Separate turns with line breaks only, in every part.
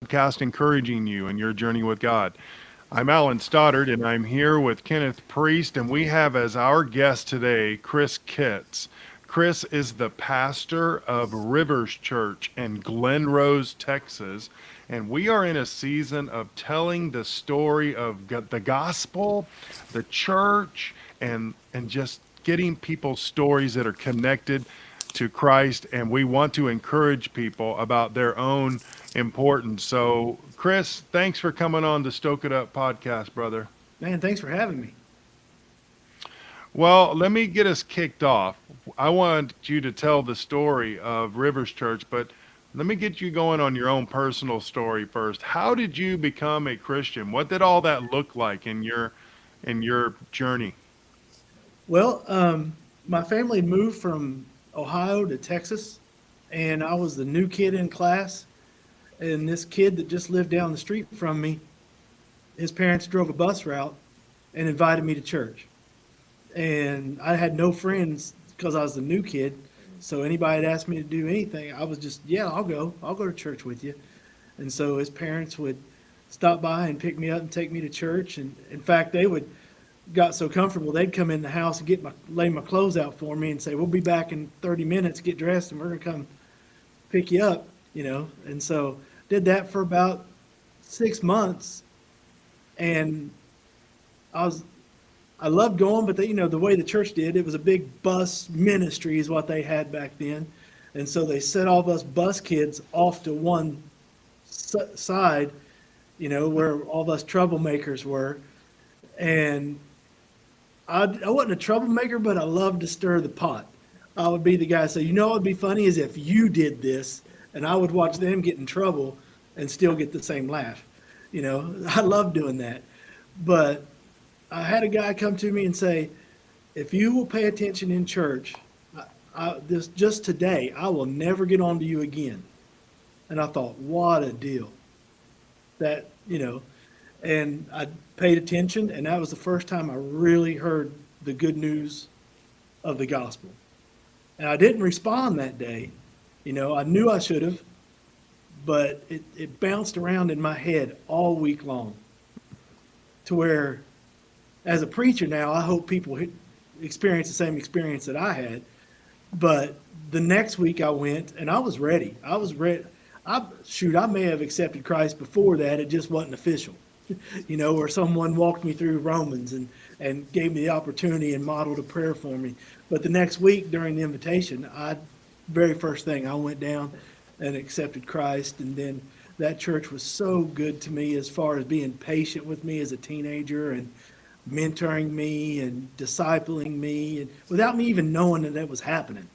podcast encouraging you in your journey with God. I'm Alan Stoddard, and I'm here with Kenneth Priest, and we have as our guest today Chris Kitts. Chris is the pastor of Rivers Church in Glen Rose, Texas, and we are in a season of telling the story of the gospel, the church, and just getting people's stories that are connected to Christ, and we want to encourage people about their own importance. So, Chris, thanks for coming on the Stoke It Up podcast, brother.
Man, thanks for having me.
Well, let me get us kicked off. I want you to tell the story of Rivers Church, but let me get you going on your own personal story first. How did you become a Christian? What did all that look like in your journey?
Well, my family had moved from Ohio to Texas, and I was the new kid in class. And this kid that just lived down the street from me, his parents drove a bus route and invited me to church. And I had no friends because I was the new kid. So anybody that asked me to do anything, I was just, yeah, I'll go. I'll go to church with you. And so his parents would stop by and pick me up and take me to church. And in fact, they would got so comfortable they'd come in the house and lay my clothes out for me and say, "We'll be back in 30 minutes. Get dressed, and we're gonna come pick you up." And so did that for about 6 months, and I was I loved going, but the way the church did, it was a big bus ministry is what they had back then, and so they set all of us bus kids off to one side, where all of us troublemakers were, and I wasn't a troublemaker, but I loved to stir the pot. I would be the guy say, what would be funny is if you did this, and I would watch them get in trouble and still get the same laugh. I love doing that. But I had a guy come to me and say, if you will pay attention in church, this just today, I will never get on to you again. And I thought, what a deal. And I paid attention, and that was the first time I really heard the good news of the gospel. And I didn't respond that day. I knew I should have, but it bounced around in my head all week long to where, as a preacher now, I hope people experience the same experience that I had. But the next week I went, and I was ready. I was ready. I may have accepted Christ before that. It just wasn't official. Or someone walked me through Romans and gave me the opportunity and modeled a prayer for me. But the next week during the invitation, very first thing, I went down and accepted Christ. And then that church was so good to me as far as being patient with me as a teenager and mentoring me and discipling me, and without me even knowing that was happening.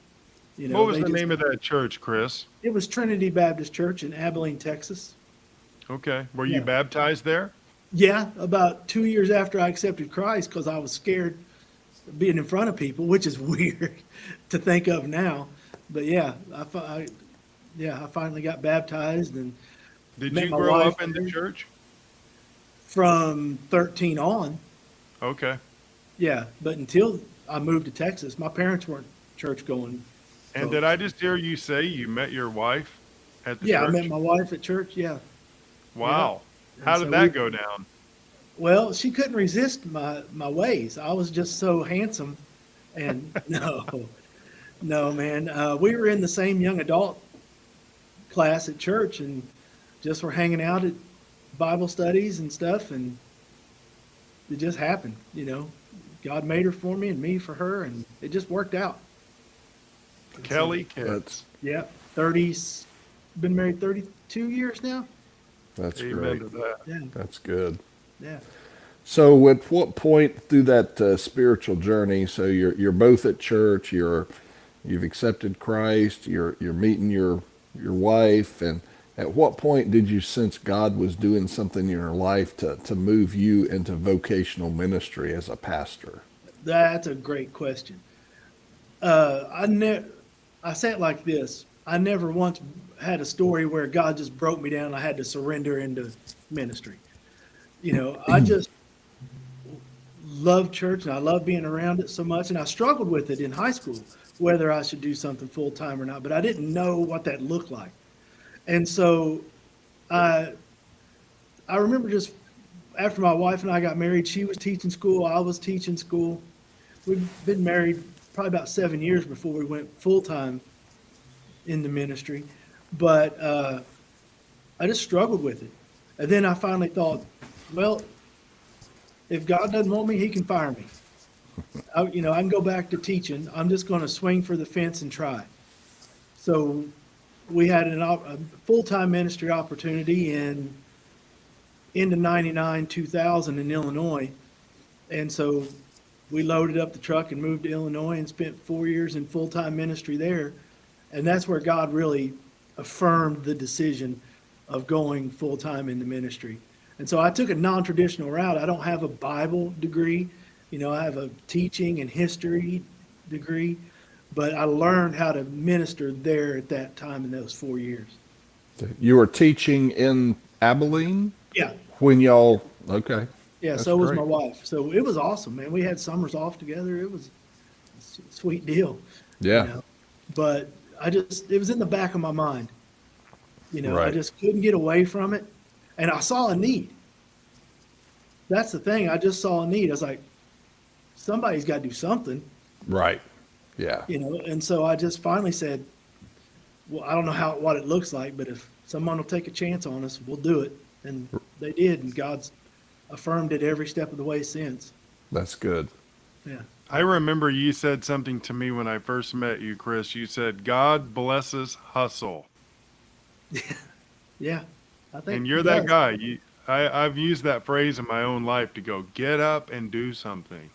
What was the name of that church, Chris?
It was Trinity Baptist Church in Abilene, Texas.
Okay. Were you
Yeah.
baptized there?
Yeah, about 2 years after I accepted Christ, because I was scared of being in front of people, which is weird to think of now. But yeah, I finally got baptized and
Did
met
you
my
grow
wife
up in the
there.
church?
From 13 on.
Okay.
Yeah, but until I moved to Texas, my parents weren't church going
And did
folks.
I just hear you say you met your wife at the
Yeah, I met
church?
my wife at church. Yeah, yeah,
Wow.
and
How did
so
that go down?
well, she couldn't resist my ways. I was just so handsome, and no, no, man. We were in the same young adult class at church, and just were hanging out at Bible studies and stuff, and it just happened. God made her for me, and me for her, and it just worked out. And so,
Kelly
That's
Kitts.
yeah, 30, been married 32 years now.
that's
Amen
great.
to that.
Yeah,
That's good.
yeah.
So, at what point through that spiritual journey? So you're both at church. You've accepted Christ. You're meeting your wife, and at what point did you sense God was doing something in your life to move you into vocational ministry as a pastor?
That's a great question. I say it like this. I never once had a story where God just broke me down and I had to surrender into ministry. I just love church and I love being around it so much. And I struggled with it in high school, whether I should do something full time or not, but I didn't know what that looked like. And so I I remember just after my wife and I got married, she was teaching school, I was teaching school. We've been married probably about 7 years before we went full time in the ministry, but I just struggled with it. And then I finally thought, well, if God doesn't want me, He can fire me. I can go back to teaching. I'm just going to swing for the fence and try. So we had a full-time ministry opportunity in into 99, 2000 in Illinois. And so we loaded up the truck and moved to Illinois and spent 4 years in full-time ministry there. And that's where God really affirmed the decision of going full-time in the ministry. And so I took a non-traditional route. I don't have a Bible degree. I have a teaching and history degree, but I learned how to minister there at that time in those 4 years.
You were teaching in Abilene
Yeah.
when y'all, okay.
Yeah.
That's
So was
great.
my wife. So it was awesome, man. We had summers off together. It was a sweet deal.
Yeah.
But it was in the back of my mind. I
Right.
just couldn't get away from it. And I saw a need. That's the thing. I just saw a need. I was like, somebody's got to do something,
Right. Yeah.
And so I just finally said, well, I don't know what it looks like, but if someone will take a chance on us, we'll do it. And they did. And God's affirmed it every step of the way since.
That's good.
Yeah.
I remember you said something to me when I first met you, Chris. You said, God blesses hustle.
Yeah. I think
And you're
he
that
does.
guy. I've used that phrase in my own life to go, get up and do something.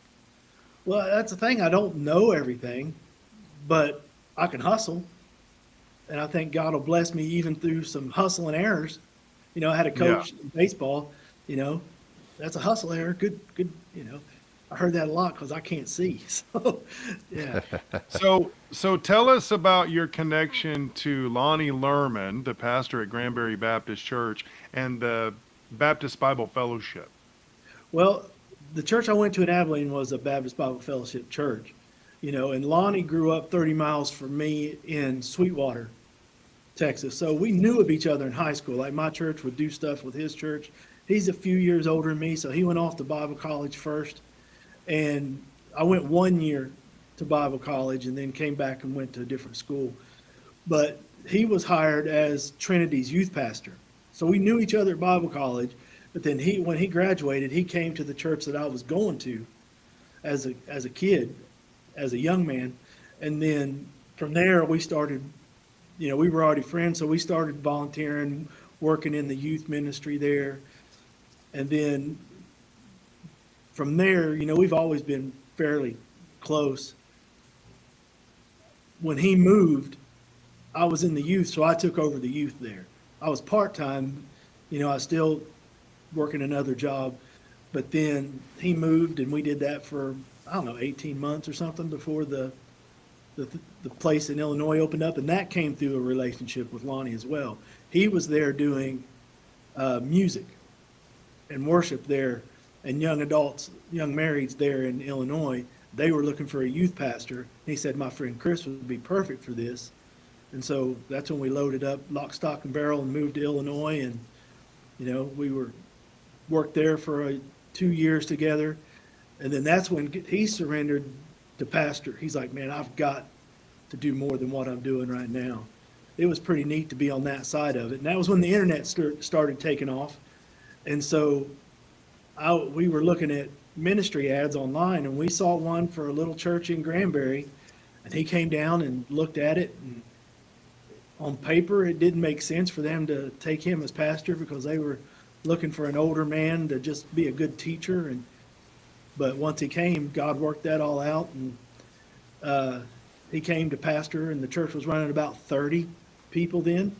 Well, that's the thing. I don't know everything, but I can hustle. And I think God will bless me even through some hustle and errors. I had a coach in baseball, that's a hustle error. Good. I heard that a lot because I can't see. So, yeah.
So tell us about your connection to Lonnie Lerman, the pastor at Granbury Baptist Church, and the Baptist Bible Fellowship.
Well, the church I went to in Abilene was a Baptist Bible Fellowship church, and Lonnie grew up 30 miles from me in Sweetwater, Texas. So we knew of each other in high school. Like my church would do stuff with his church. He's a few years older than me, so he went off to Bible college first. And I went 1 year to Bible college and then came back and went to a different school. But he was hired as Trinity's youth pastor. So we knew each other at Bible college. But then when he graduated, he came to the church that I was going to as a kid, as a young man. And then from there, we started, we were already friends. So we started volunteering, working in the youth ministry there. And then from there, we've always been fairly close. When he moved, I was in the youth, so I took over the youth there. I was part-time, I was still working another job, but then he moved and we did that for, I don't know, 18 months or something before the place in Illinois opened up, and that came through a relationship with Lonnie as well. He was there doing music and worship there, and young adults, young marrieds there in Illinois. They were looking for a youth pastor. He said, my friend Chris would be perfect for this. And so that's when we loaded up lock, stock, and barrel and moved to Illinois. And, we worked there for 2 years together. And then that's when he surrendered to pastor. He's like, man, I've got to do more than what I'm doing right now. It was pretty neat to be on that side of it. And that was when the internet started taking off. And so we were looking at ministry ads online, and we saw one for a little church in Granbury, and he came down and looked at it, and on paper it didn't make sense for them to take him as pastor because they were looking for an older man to just be a good teacher. But once he came, God worked that all out, and he came to pastor, and the church was running about 30 people then,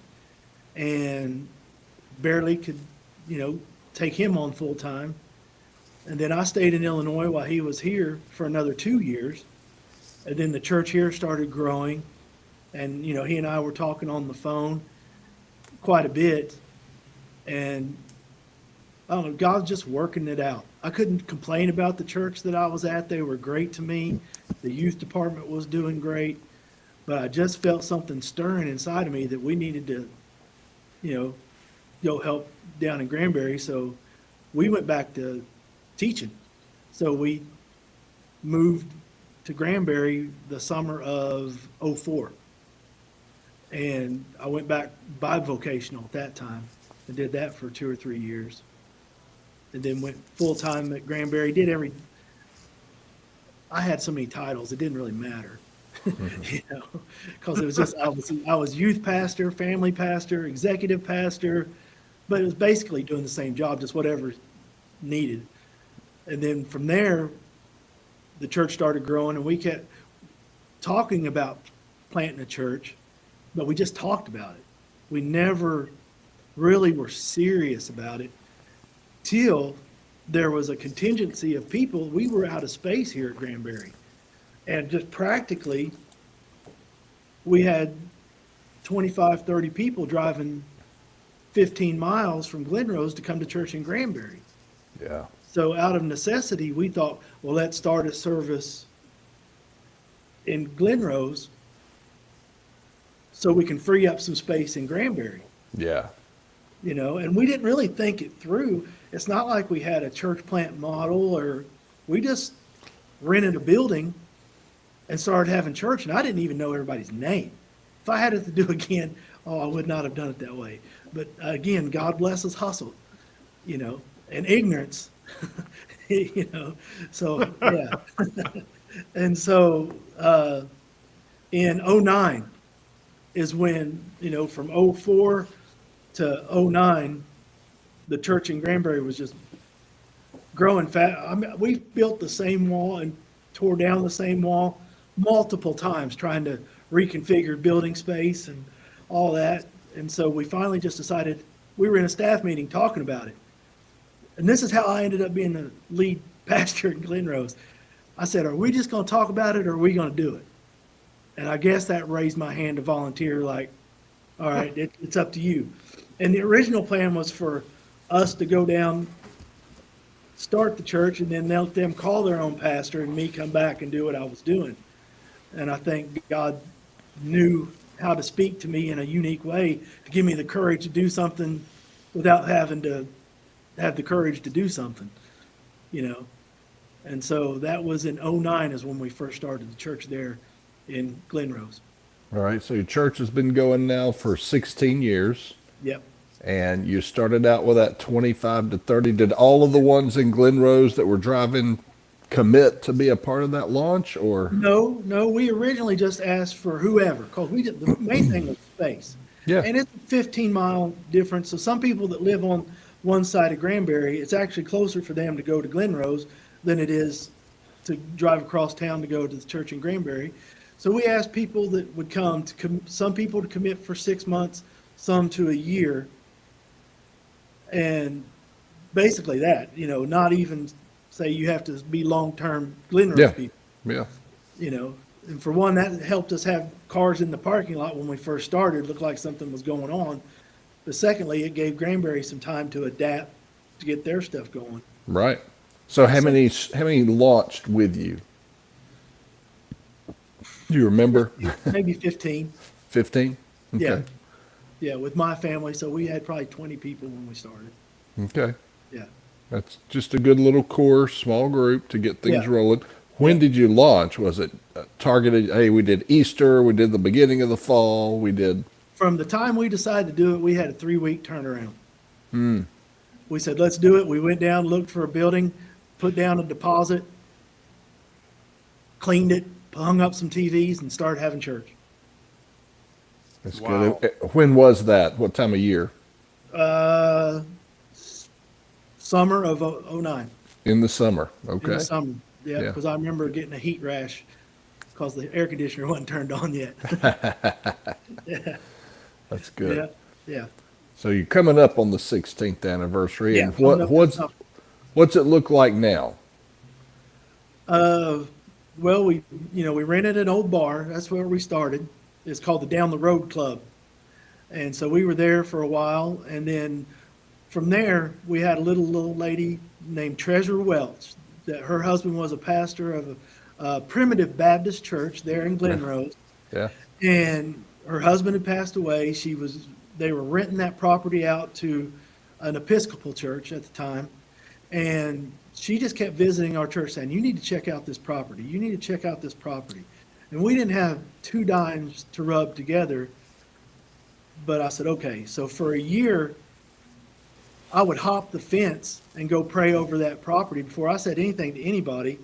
and barely could take him on full time. And then I stayed in Illinois while he was here for another 2 years. And then the church here started growing. And, he and I were talking on the phone quite a bit. And I don't know, God's just working it out. I couldn't complain about the church that I was at. They were great to me. The youth department was doing great. But I just felt something stirring inside of me that we needed to, go help down in Granbury. So we went back to teaching. So we moved to Granbury the summer of '04. And I went back bivocational at that time and did that for 2 or 3 years. And then went full-time at Granbury, I had so many titles, it didn't really matter. You know, because it was just, I was youth pastor, family pastor, executive pastor, but it was basically doing the same job, just whatever needed. And then from there, the church started growing, and we kept talking about planting a church, but we just talked about it. We never really were serious about it till there was a contingency of people. We were out of space here at Granbury. And just practically, we had 25, 30 people driving 15 miles from Glenrose to come to church in Granbury.
Yeah.
So out of necessity, we thought, well, let's start a service in Glenrose so we can free up some space in Granbury.
Yeah.
You know, and we didn't really think it through. It's not like we had a church plant model, or we just rented a building and started having church, and I didn't even know everybody's name. If I had it to do again, I would not have done it that way. But again, God bless us hustle, you know, and ignorance, you know, so yeah. And so in '09 is when, you know, from '04 to '09, the church in Granbury was just growing fast. I mean, we built the same wall and tore down the same wall multiple times, trying to reconfigure building space and all that. And so we finally just decided, we were in a staff meeting talking about it. And this is how I ended up being the lead pastor in Glenrose. I said, are we just going to talk about it, or are we going to do it? And I guess that raised my hand to volunteer, like, all right, it's up to you. And the original plan was for us to go down, start the church, and then let them call their own pastor and me come back and do what I was doing. And I think God knew how to speak to me in a unique way to give me the courage to do something without having to have the courage to do something, you know. And so that was in '09 is when we first started the church there in Glenrose.
All right. So your church has been going now for 16 years.
Yep.
And you started out with that 25 to 30. Did all of the ones in Glenrose that were driving commit to be a part of that launch, or?
No, we originally just asked for whoever, because we did, the main thing was space.
Yeah.
And it's a 15-mile difference. So some people that live on one side of Granbury, it's actually closer for them to go to Glenrose than it is to drive across town to go to the church in Granbury. So we asked people that would come some people to commit for 6 months, some to a year. And basically that, you know, not even say you have to be long-term Glenrose people,
Yeah.
you know. And for one, that helped us have cars in the parking lot when we first started. It looked like something was going on. But secondly, it gave Granbury some time to adapt to get their stuff going.
Right. So how many launched with you? Do you remember?
Maybe 15.
15? Okay.
Yeah. Yeah, with my family. So we had probably 20 people when we started.
Okay.
Yeah.
That's just a good little core, small group to get things
Yeah.
rolling. When did you launch? Was it targeted? Hey, we did Easter, we did the beginning of the fall, we did.
From the time we decided to do it, we had a 3-week turnaround.
Hmm.
We said, let's do it. We went down, looked for a building, put down a deposit, cleaned it, hung up some TVs, and started having church.
That's
Wow.
good. When was that? What time of year?
Summer of '09.
In the summer.
In
Okay.
the summer. Yeah,
Yeah.
because I remember getting a heat rash because the air conditioner wasn't turned on yet.
That's good.
Yeah, yeah.
So you're coming up on the 16th anniversary,
Yeah,
and
coming up
what's it look like now?
Well, we rented an old bar. That's where we started. It's called the Down the Road Club. And so we were there for a while. And then from there, we had a little lady named Treasure Welch. That her husband was a pastor of a primitive Baptist church there in Glenrose.
Yeah.
And her husband had passed away. She was they were renting that property out to an Episcopal church at the time. And she just kept visiting our church saying, you need to check out this property. You need to check out this property. And we didn't have 2 dimes to rub together. But I said, okay. So for a year, I would hop the fence and go pray over that property before I said anything to anybody.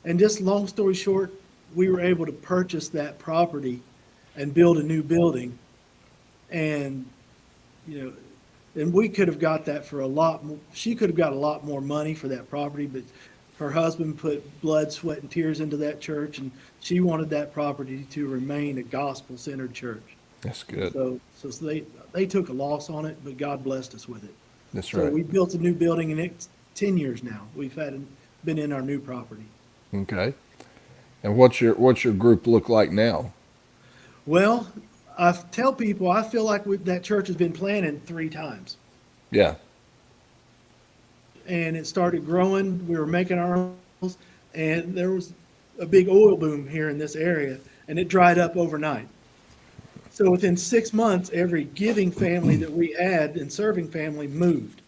And just long story short, we were able to purchase that property and build a new building. And, you know, and we could have got that for a lot more. She could have got a lot more money for that property, but her husband put blood, sweat, and tears into that church, and she wanted that property to remain a gospel-centered church.
That's good.
So they took a loss on it, but God blessed us with it.
That's
So
right.
we built a new building, and it's 10 years now. We've been in our new property.
Okay. And what's your group look like now?
Well, I tell people I feel like that church has been planted 3 times.
Yeah.
And it started growing. We were making our own, and there was a big oil boom here in this area, and it dried up overnight. So within 6 months, every giving family that we had and serving family moved.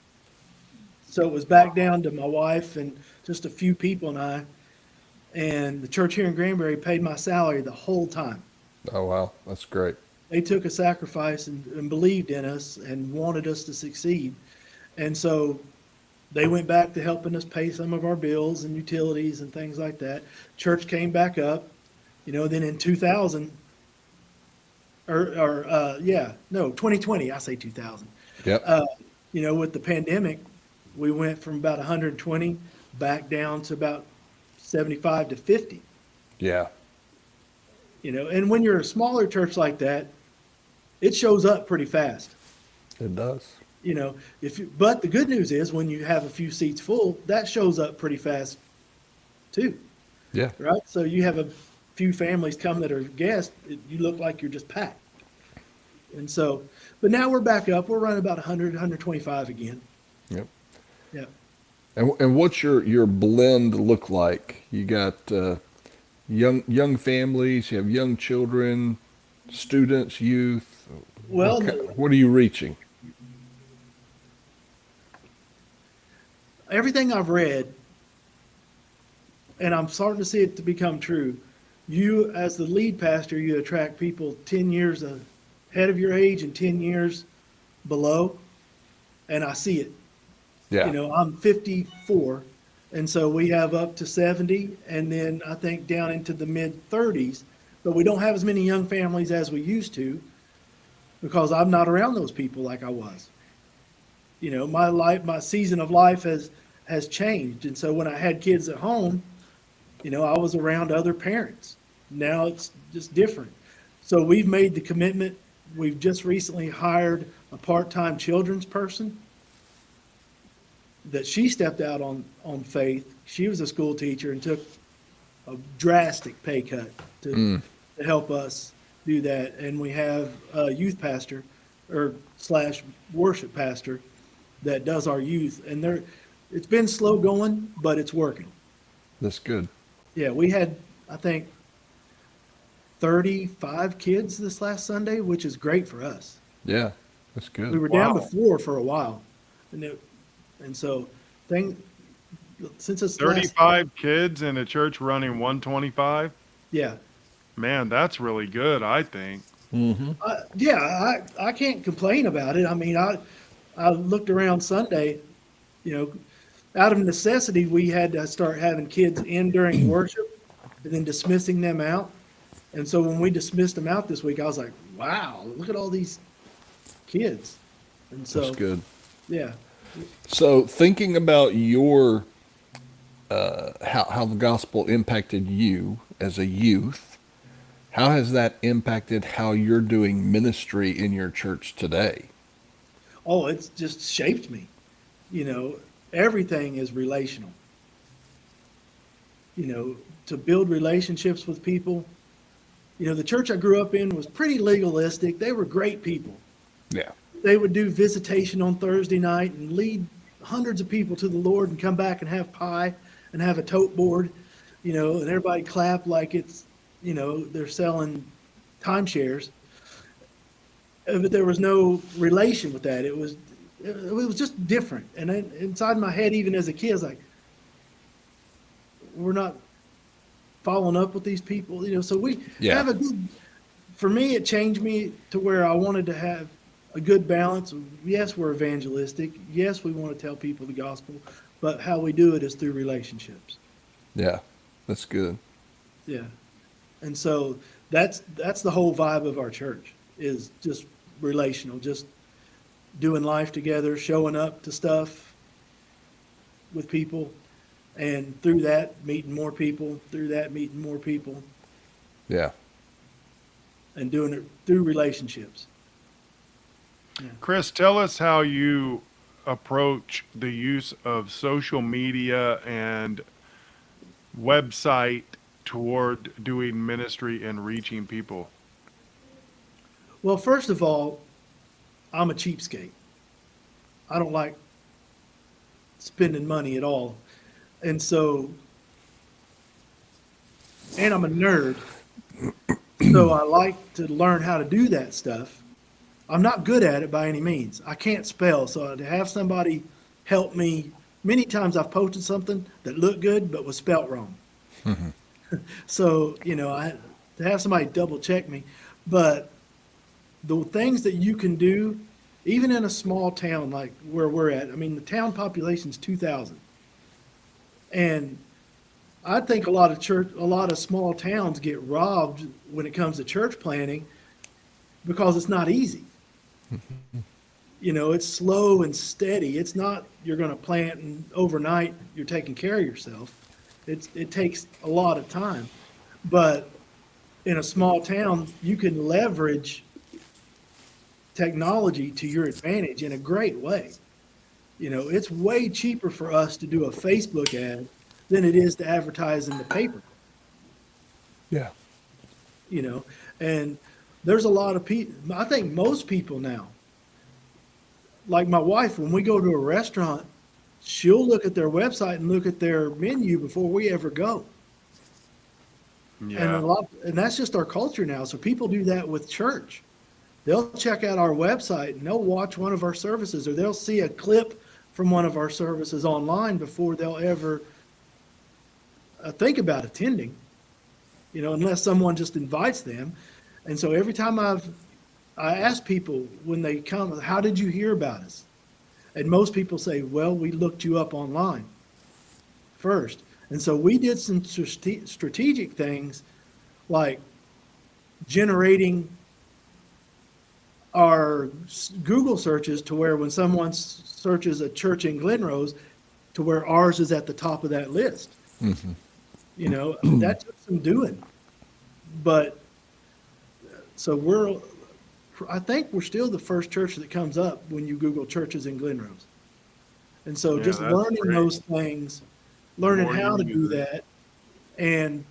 So it was back down to my wife and just a few people and I. And the church here in Granbury paid my salary the whole time.
Oh, wow. That's great.
They took a sacrifice and believed in us and wanted us to succeed. And so they went back to helping us pay some of our bills and utilities and things like that. Church came back up, then in 2000, 2020, I say 2000.
Yep.
With the pandemic, we went from about 120 back down to about 75 to 50.
Yeah.
And when you're a smaller church like that, it shows up pretty fast.
It does.
But the good news is when you have a few seats full, that shows up pretty fast too.
Yeah.
Right. So you have a few families come that are guests, you look like you're just packed. And so, but now we're back up. We're running about 100, 125 again.
Yep.
Yeah.
And what's your blend look like? You got young families, you have young children, students, youth.
Well,
What are you reaching?
everything I've read, and I'm starting to see it to become true. You, as the lead pastor, you attract people 10 years ahead of your age and 10 years below. And I see it.
Yeah.
I'm 54, and so we have up to 70, and then I think down into the mid 30s, but we don't have as many young families as we used to because I'm not around those people like I was. My season of life has changed, and so when I had kids at home, I was around other parents. Now it's just different. So we've made the commitment. We've just recently hired a part-time children's person that she stepped out on faith. She was a school teacher and took a drastic pay cut to help us do that. And we have a youth pastor or / worship pastor that does our youth. And it's been slow going, but it's working.
That's good.
Yeah, we had, I think, 35 kids this last Sunday, which is great for us.
Yeah, that's good.
We were down to
Wow.
4 for a while. And so since it's
35 kids in a church running 125.
yeah.
Man, that's really good, I think.
Mm-hmm.
I can't complain about it. I mean, I looked around Sunday, out of necessity, we had to start having kids in during worship and then dismissing them out. And so when we dismissed them out this week, I was like, wow, look at all these kids. And so,
That's good.
yeah.
So thinking about your how the gospel impacted you as a youth, how has that impacted how you're doing ministry in your church today?
Oh, it's just shaped me. Everything is relational. To build relationships with people. The church I grew up in was pretty legalistic. They were great people.
Yeah.
They would do visitation on Thursday night and lead hundreds of people to the Lord and come back and have pie and have a tote board, and everybody clap like it's, they're selling timeshares. but there was no relation with that. It was just different. And then inside my head, even as a kid, I was like, we're not following up with these people, so we
Yeah.
have a good, for me, it changed me to where I wanted to have a good balance. Yes, we're evangelistic. Yes, we want to tell people the gospel, but how we do it is through relationships.
Yeah. That's good.
Yeah. And so that's the whole vibe of our church, is just relational, just doing life together, showing up to stuff with people, and through that meeting more people,
Yeah.
and doing it through relationships.
Chris, tell us how you approach the use of social media and website toward doing ministry and reaching people.
Well, first of all, I'm a cheapskate. I don't like spending money at all. And so, and I'm a nerd. So I like to learn how to do that stuff. I'm not good at it by any means. I can't spell. So to have somebody help me, many times I've posted something that looked good but was spelt wrong. So, to have somebody double check me. But the things that you can do, even in a small town like where we're at, I mean, the town population is 2,000. And I think a lot of small towns get robbed when it comes to church planting because it's not easy. It's slow and steady. It's not you're going to plant and overnight you're taking care of yourself. It takes a lot of time. But in a small town, you can leverage technology to your advantage in a great way. It's way cheaper for us to do a Facebook ad than it is to advertise in the paper.
Yeah.
And there's a lot of people, I think most people now, like my wife, when we go to a restaurant, she'll look at their website and look at their menu before we ever go.
Yeah.
And that's just our culture now. So people do that with church. They'll check out our website and they'll watch one of our services, or they'll see a clip from one of our services online before they'll ever think about attending, unless someone just invites them. And so every time I ask people when they come, how did you hear about us? And most people say, well, we looked you up online first. And so we did some strategic things like generating our Google searches to where when someone searches a church in Glen Rose, to where ours is at the top of that list. That took some doing. But so I think we're still the first church that comes up when you Google churches in Glen Rose. And so
Yeah,
just
that's
learning
great.
those things, learning
more
how
you
to
use
do that, and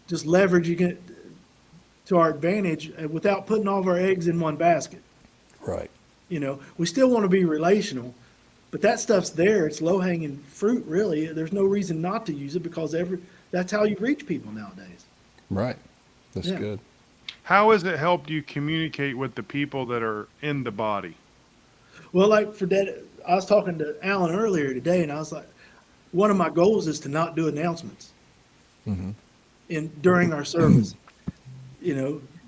just leveraging it to our advantage without putting all of our eggs in one basket.
Right.
We still want to be relational, but that stuff's there. It's low-hanging fruit, really. There's no reason not to use it because that's how you reach people nowadays.
Right. That's
Yeah.
good.
How has it helped you communicate with the people that are in the body?
Well, like for that, I was talking to Alan earlier today, and I was like, one of my goals is to not do announcements during our service,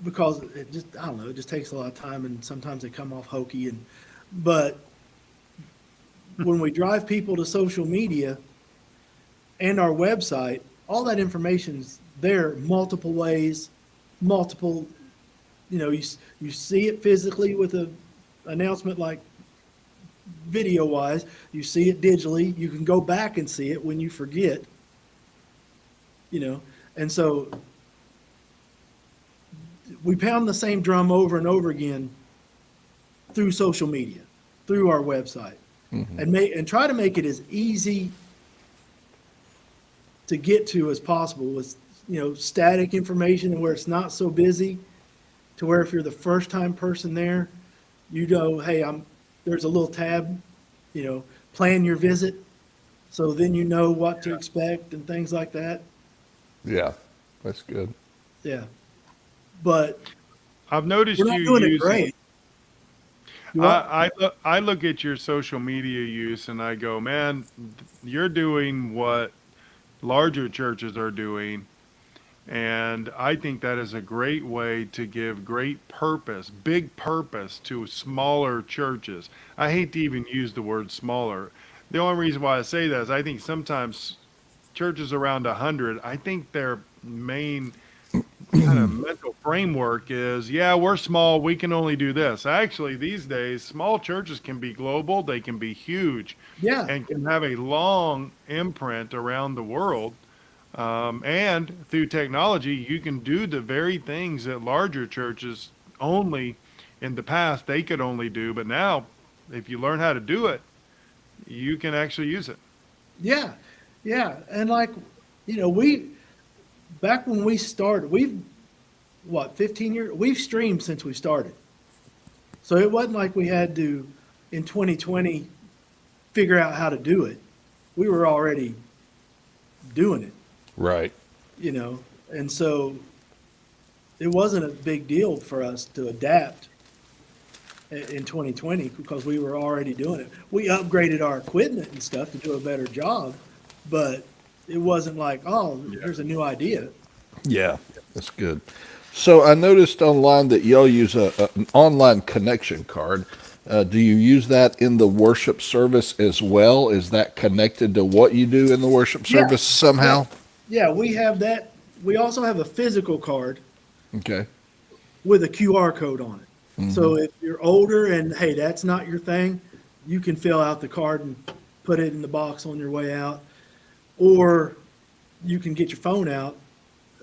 because I don't know, it just takes a lot of time, and sometimes they come off hokey. But when we drive people to social media and our website, all that information's there multiple ways, you see it physically with an announcement like video wise, you see it digitally, you can go back and see it when you forget, and so we pound the same drum over and over again through social media, through our website, and try to make it as easy to get to as possible with static information, and where it's not so busy, to where if you're the first time person there, hey, there's a little tab, plan your visit, so then you know what to expect and things like that.
Yeah. That's good.
Yeah. But
I've noticed
We're not
you
doing it
using.
great. You what?
I look at your social media use and I go, man, you're doing what larger churches are doing. And I think that is a great way to give great purpose, big purpose to smaller churches. I hate to even use the word smaller. The only reason why I say that is I think sometimes churches around 100, I think their main kind of mental framework is, yeah, we're small, we can only do this. Actually, these days, small churches can be global, they can be huge,
Yeah.
and can have a long imprint around the world. And through technology, you can do the very things that larger churches only in the past they could only do. But now, if you learn how to do it, you can actually use it.
Yeah. Yeah. And like, we, back when we started, what, 15 years? We've streamed since we started. So it wasn't like we had to, in 2020, figure out how to do it. We were already doing it,
Right.
and so it wasn't a big deal for us to adapt in 2020 because we were already doing it. We upgraded our equipment and stuff to do a better job, but it wasn't like, oh, here's a new idea.
Yeah, that's good. So I noticed online that y'all use an online connection card. Do you use that in the worship service as well? Is that connected to what you do in the worship
Yeah.
service somehow?
Yeah, we have that. We also have a physical card
Okay.
with a QR code on it. So if you're older and hey, that's not your thing, you can fill out the card and put it in the box on your way out, or you can get your phone out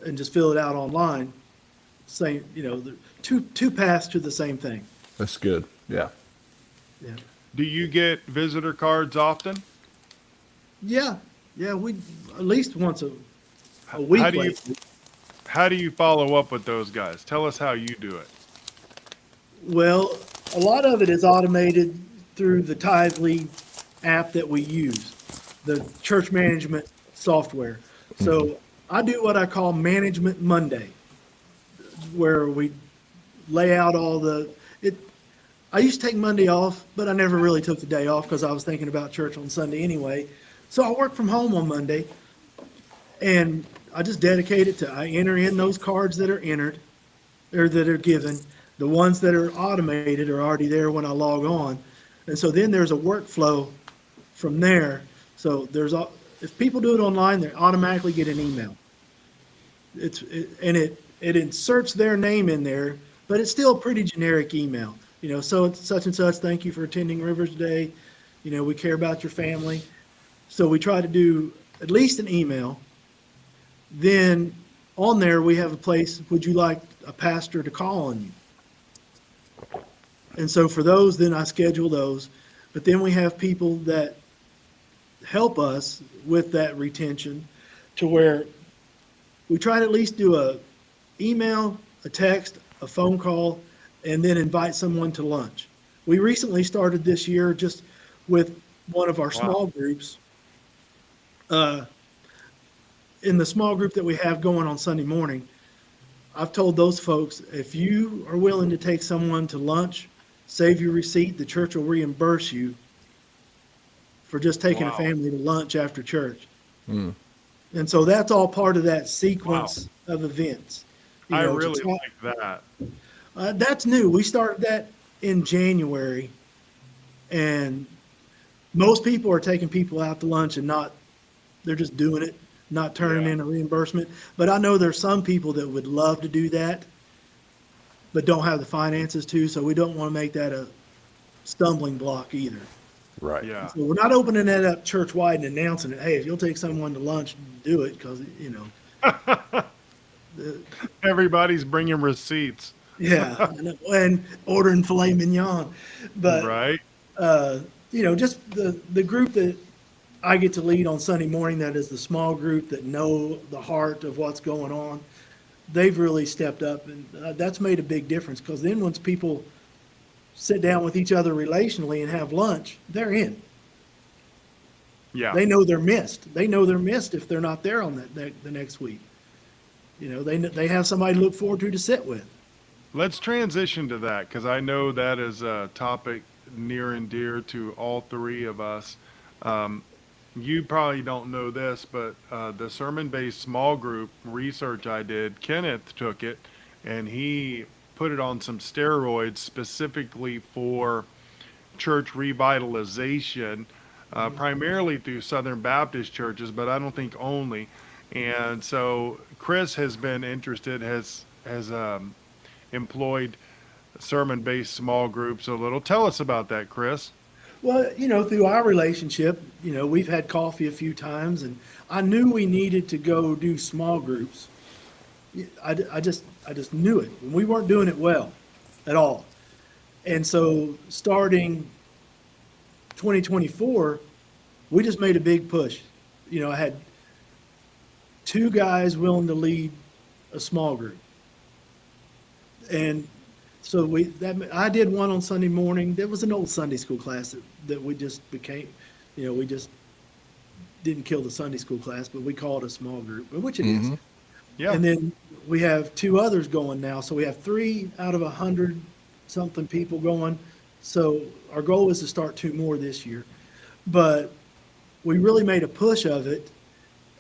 and just fill it out online. Same, the two paths to the same thing.
That's good. Yeah.
Yeah,
Do you get visitor cards often?
yeah, yeah. We at least once a week.
How do you
lately.
how do you follow up with those guys? Tell us how you do it.
Well, a lot of it is automated through the Tithely app that we use, the church management software. So I do what I call Management Monday, where we lay out all it. I used to take Monday off, but I never really took the day off because I was thinking about church on Sunday anyway. So I work from home on Monday, and I just dedicate it to, I enter in those cards that are entered, or that are given. The ones that are automated are already there when I log on. And so then there's a workflow from there. So if people do it online, they automatically get an email. It inserts their name in there, but it's still a pretty generic email. So it's such and such, thank you for attending Rivers Day. We care about your family. So we try to do at least an email. Then on there, we have a place, would you like a pastor to call on you? And so for those, then I schedule those. But then we have people that help us with that retention to where we try to at least do a email, a text, a phone call, and then invite someone to lunch. We recently started this year just with one of our small groups. In the small group that we have going on Sunday morning, I've told those folks, if you are willing to take someone to lunch, save your receipt, the church will reimburse you for just taking a family to lunch after church. And so that's all part of that sequence of events.
I really like that.
That's new. We started that in January, and most people are taking people out to lunch and they're just doing it, not turning in a reimbursement. But I know there's some people that would love to do that, but don't have the finances to, so we don't want to make that a stumbling block either.
Right.
Yeah.
So we're not opening that up church-wide and announcing it. Hey, if you'll take someone to lunch, do it, because,
Everybody's bringing receipts.
yeah, and ordering filet mignon. But,
Right.
just the group that I get to lead on Sunday morning, that is the small group that know the heart of what's going on, they've really stepped up, and that's made a big difference, because then once people sit down with each other relationally and have lunch, they're in.
Yeah.
They know they're missed. They know they're missed if they're not there on the next week. They have somebody to look forward to sit with.
Let's transition to that because I know that is a topic near and dear to all three of us. Um, you probably don't know this, but the sermon based small group research I did, Kenneth took it and he put it on some steroids specifically for church revitalization, primarily through Southern Baptist churches, but I don't think only. And so Chris has been interested, has employed sermon-based small groups a little. Tell us about that, Chris.
Well, through our relationship, we've had coffee a few times, and I knew we needed to go do small groups. I just knew it. We weren't doing it well at all. And so starting 2024, we just made a big push. I had two guys willing to lead a small group. And so I did one on Sunday morning. There was an old Sunday school class that we just became, we just didn't kill the Sunday school class, but we call it a small group, which it is.
Yeah.
And then we have two others going now. So we have 3 out of 100 something people going. So our goal is to start 2 more this year. But we really made a push of it.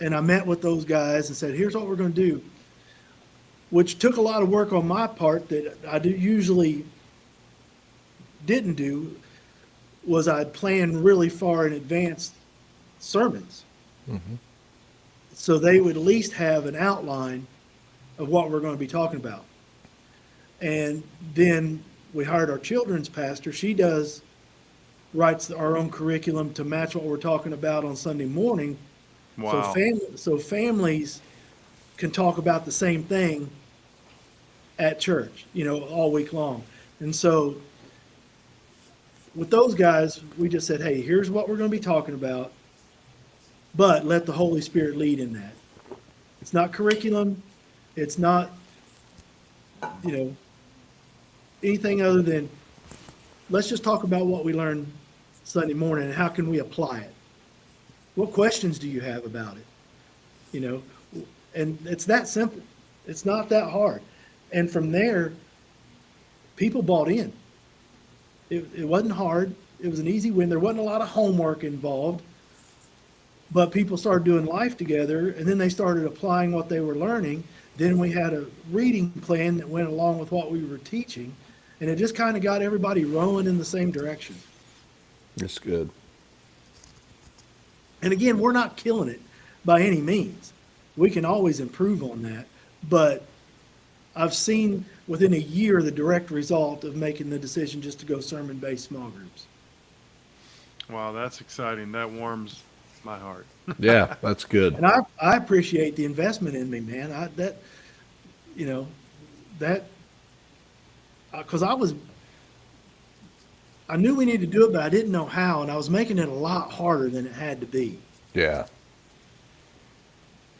And I met with those guys and said, here's what we're going to do, which took a lot of work on my part that I usually didn't do, was I'd plan really far in advance sermons. So they would at least have an outline of what we're going to be talking about. And then we hired our children's pastor. She writes our own curriculum to match what we're talking about on Sunday morning.
Wow.
So families can talk about the same thing at church, all week long. And so with those guys, we just said, hey, here's what we're going to be talking about, but let the Holy Spirit lead in that. It's not curriculum. It's not, anything other than let's just talk about what we learned Sunday morning and how can we apply it. What questions do you have about it? And it's that simple. It's not that hard. And from there, people bought in. It wasn't hard. It was an easy win. There wasn't a lot of homework involved, but people started doing life together, and then they started applying what they were learning. Then we had a reading plan that went along with what we were teaching, and it just kind of got everybody rowing in the same direction.
It's good.
And again, we're not killing it by any means. We can always improve on that. But I've seen within a year the direct result of making the decision just to go sermon-based small groups.
Wow, that's exciting. That warms my heart.
Yeah, that's good.
And I appreciate the investment in me, man. Because I knew we needed to do it, but I didn't know how, and I was making it a lot harder than it had to be.
Yeah.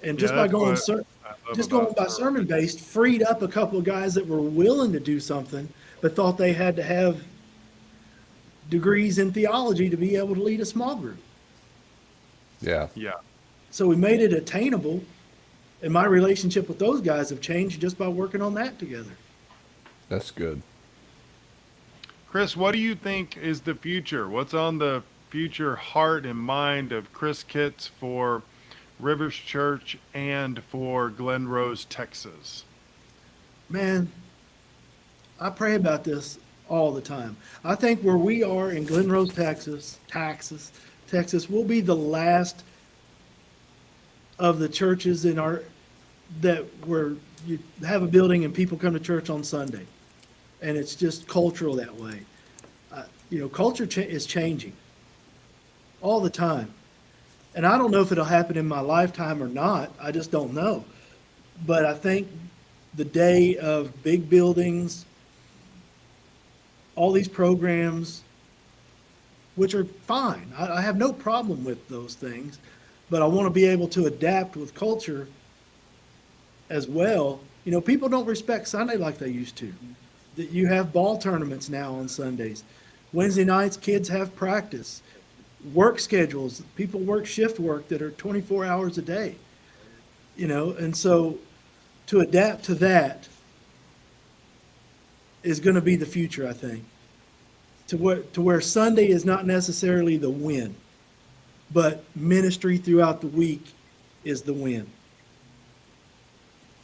And just
Yeah,
by
that's
going
what I love
just
about
going by sermon based freed up a couple of guys that were willing to do something, but thought they had to have degrees in theology to be able to lead a small group.
Yeah.
Yeah.
So we made it attainable, and my relationship with those guys have changed just by working on that together.
That's good.
Chris, what do you think is the future? What's on the future heart and mind of Chris Kitts for Rivers Church and for Glen Rose, Texas?
Man, I pray about this all the time. I think where we are in Glen Rose, Texas, will be the last of the churches where you have a building and people come to church on Sunday, and it's just cultural that way. Culture is changing all the time, and I don't know if it'll happen in my lifetime or not. I just don't know. But I think the day of big buildings, all these programs, which are fine. I have no problem with those things, but I want to be able to adapt with culture as well. People don't respect Sunday like they used to. That you have ball tournaments now on Sundays. Wednesday nights, kids have practice. Work schedules, people work shift work that are 24 hours a day. And so to adapt to that is going to be the future, I think. To where Sunday is not necessarily the win, but ministry throughout the week is the win.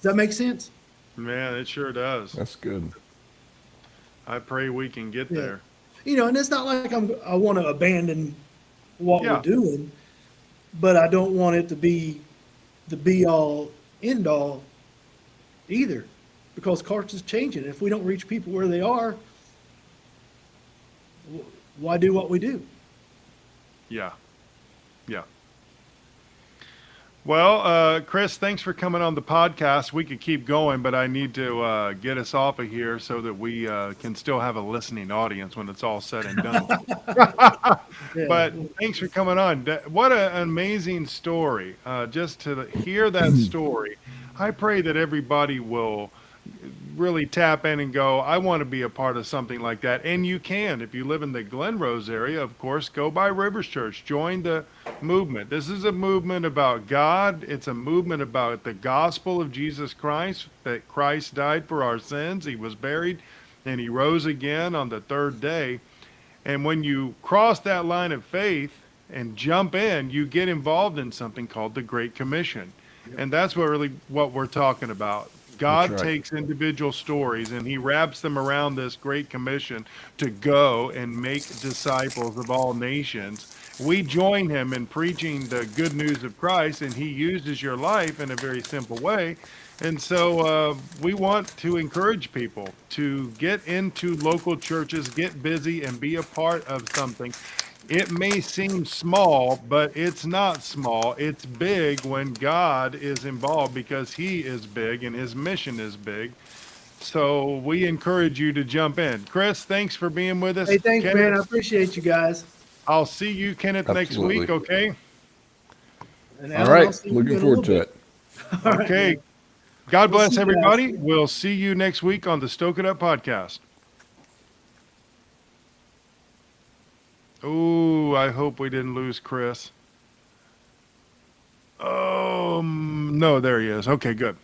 Does that make sense?
Man, it sure does.
That's good.
I pray we can get
Yeah.
there.
And it's not like I want to abandon what
Yeah.
we're doing, but I don't want it to be the be all end all either, because culture is changing. If we don't reach people where they are, why do what we do?
Yeah. Yeah. Well, Chris, thanks for coming on the podcast. We could keep going, but I need to get us off of here so that we can still have a listening audience when it's all said and done.
Yeah.
But thanks for coming on. What an amazing story. Just to hear that story, I pray that everybody will really tap in and go, I want to be a part of something like that. And you can. If you live in the Glen Rose area, of course, go by Rivers Church. Join the movement. This is a movement about God. It's a movement about the gospel of Jesus Christ, that Christ died for our sins. He was buried and he rose again on the third day. And when you cross that line of faith and jump in, you get involved in something called the Great Commission. And that's what we're talking about. God
That's right.
takes individual stories and he wraps them around this Great Commission to go and make disciples of all nations. We join him in preaching the good news of Christ, and he uses your life in a very simple way. And so we want to encourage people to get into local churches, get busy, and be a part of something. It may seem small, but it's not small. It's big when God is involved, because he is big and his mission is big. So we encourage you to jump in. Chris, thanks for being with us.
Hey, thanks,
Kenneth,
man. I appreciate you guys.
I'll see you, Kenneth, next
Absolutely.
week, okay?
And
All
Alan, I'll
right.
see you in
Looking
a
forward
little
to
bit.
it.
All right,
Okay.
man.
God
We'll
bless
see you guys.
everybody. We'll see you next week on the Stoke It Up podcast. Oh, I hope we didn't lose Chris. Oh, no, there he is. Okay, good.